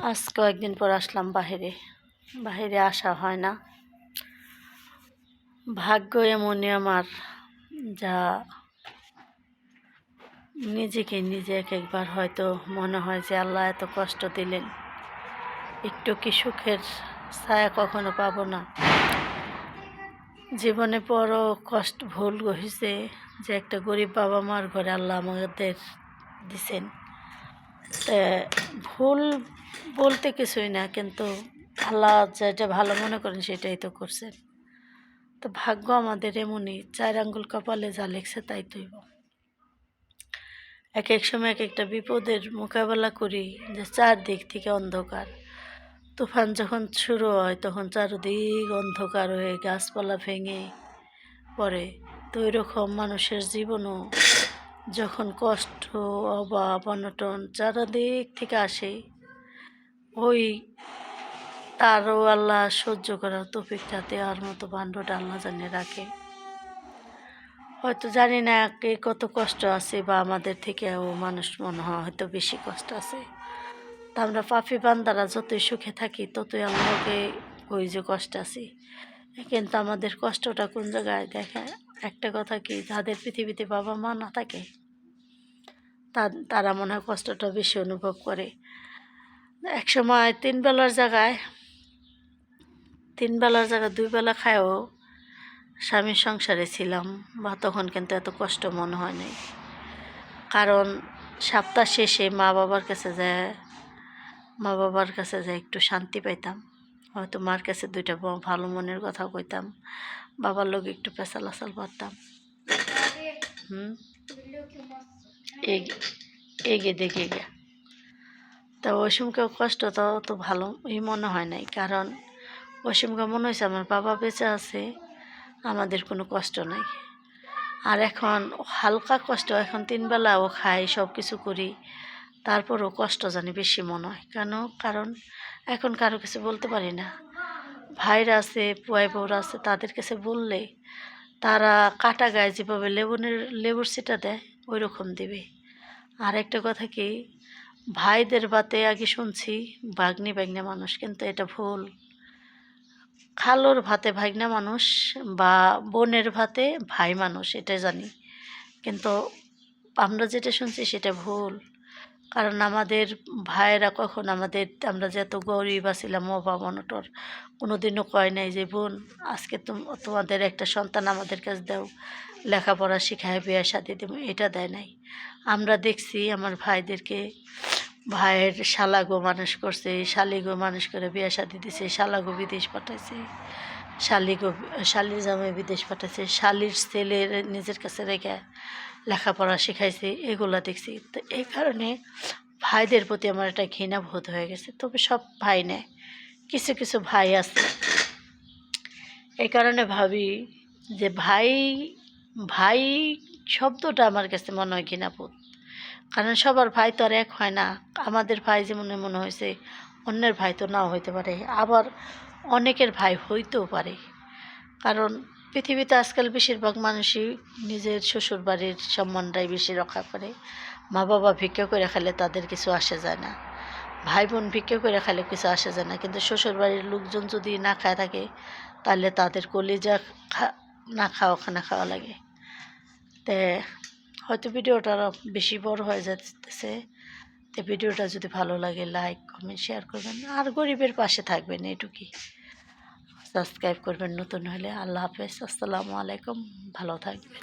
আজ কয়েকদিন পর আসলাম বাহিরে আসা হয় না। ভাগ্য এমনই আমার, যা নিজেকে নিজে একবার হয়তো মনে হয় যে আল্লাহ এত কষ্ট দিলেন, একটু কি সুখের ছায়া কখনো পাবো না। জীবনে বড় কষ্ট ভুল হয়েছে যে একটা গরিব বাবা মার ঘরে আল্লাহ আমাদের দিছেন। ভুল বলতে কিছুই না, কিন্তু আল্লাহ যেটা ভালো মনে করেন সেটাই তো করছেন। তো ভাগ্য আমাদের এমনই, 4 আঙ্গুল কপালে যা লেখছে তাই তৈব। এক এক সময় এক একটা বিপদের মোকাবেলা করি যে চারদিক থেকে অন্ধকার। তুফান যখন শুরু হয় তখন চারদিক অন্ধকার হয়ে গাছপালা ভেঙে পড়ে। তো এরকম মানুষের জীবনও যখন কষ্ট, অভাব, অনটন চারদিক থেকে আসে, ওই তারও আল্লাহ সহ্য করার তৌফিকটা দেওয়ার মতো ভাণ্ডটা আল্লাহ জানিয়ে রাখে। হয়তো জানি না কে কত কষ্ট আছে, বা আমাদের থেকেও মানুষ মনে হয় হয়তো বেশি কষ্ট আছে। তা আমরা পাপী বান্দারা যতই সুখে থাকি ততই আল্লাহকে ওই যে কষ্ট আছি। কিন্তু আমাদের কষ্টটা কোন জায়গায় দেখে, একটা কথা কি, যাদের পৃথিবীতে বাবা মা না থাকে তারা মনে হয় কষ্টটা বেশি অনুভব করে। এক সময় 3 বেলার জায়গায় 2 বেলা খায়ও স্বামীর সংসারে ছিলাম, বা তখন কিন্তু এত কষ্ট মনে হয় নাই। কারণ সপ্তাহ শেষে মা বাবার কাছে যায় একটু শান্তি পাইতাম। হয়তো মার কাছে 2টা ভালো মনের কথা কইতাম, বাবার লোক একটু পেঁচালাচাল পারতাম। এগে দেখে গে তা ওই সময়কে কষ্ট তো ভালো মনে হয় নাই। কারণ ওই সময়কে মনে হয়েছে আমার বাবা বেঁচে আছে, আমাদের কোনো কষ্ট নাই। আর এখন হালকা কষ্ট, এখন 3 বেলাও খাই, সব কিছু করি, তারপরও কষ্ট জানি বেশি মনে হয়। কারণ এখন কারো কিছু বলতে পারি না। ভাইরা আছে, পুয়াই বউরা আছে, তাদের কাছে বললে তারা কাটা গায়ে যেভাবে লেবুর ছিটা দেয় ওই রকম দেবে। আর একটা কথা কি, ভাইদের বাতে আগে শুনছি ভাগ্না মানুষ, কিন্তু এটা ভুল। খালোর ভাতে ভাগ্না মানুষ, বা বোনের ভাতে ভাই মানুষ, এটা জানি, কিন্তু আমরা যেটা শুনছি সেটা ভুল। কারণ আমাদের ভাইয়েরা কখন আমরা যে এত গরিব আছিলাম, অভাব অনটন, কোনোদিনও কয় নাই যে বোন আজকে তোমাদের একটা সন্তান আমাদের কাছে দাও, লেখাপড়া শিখায় বিয়ে শাদি দেবো, এটা দেয় নাই। আমরা দেখছি আমার ভাইদেরকে, ভাইয়ের শালাগো মানুষ করছে, শালিগো মানুষ করে বিয়ে শাদি দিছে, শালাগো বিদেশ পাঠাইছে, শালির জামাই বিদেশ পাঠাইছে, শালির ছেলের নিজের কাছে রেখে লেখাপড়া শিখাইছে, এগুলা দেখছি। তো এই কারণে ভাইদের প্রতি আমার একটা ঘৃণা বোধ হয়ে গেছে। তবে সব ভাই নেয়, কিছু কিছু ভাই আছে। এই কারণে ভাবি যে ভাই ভাই শব্দটা আমার কাছে মনে হয় ঘৃণাবোধ। কারণ সবার ভাই তো আর এক হয় না। আমাদের ভাই যেমন মনে হয়েছে, অন্যের ভাই তো নাও হইতে পারে, আবার অনেকের ভাই হইতেও পারে। কারণ পৃথিবীতে আজকাল বেশিরভাগ মানুষই নিজের শ্বশুর বাড়ির সম্মানটাই বেশি রক্ষা করে। মা বাবা ভিক্ষা করে খেলে তাদের কিছু আসে যায় না, ভাই বোন ভিক্ষা করে খেলে কিছু আসে যায় না, কিন্তু শ্বশুর বাড়ির লোকজন যদি না খায় থাকে তাহলে তাদের কলিজা না খাওয়া লাগে। তে হয়তো ভিডিওটা বেশি বড় হয়ে যাচ্ছে। তো ভিডিওটা যদি ভালো লাগে লাইক কমেন্ট শেয়ার করবেন, আর গরিবের পাশে থাকবেন, এটুকুই। সাবস্ক্রাইব করবেন নতুন হলে। আল্লাহ হাফেজ, আসসালামু আলাইকুম, ভালো থাকবেন।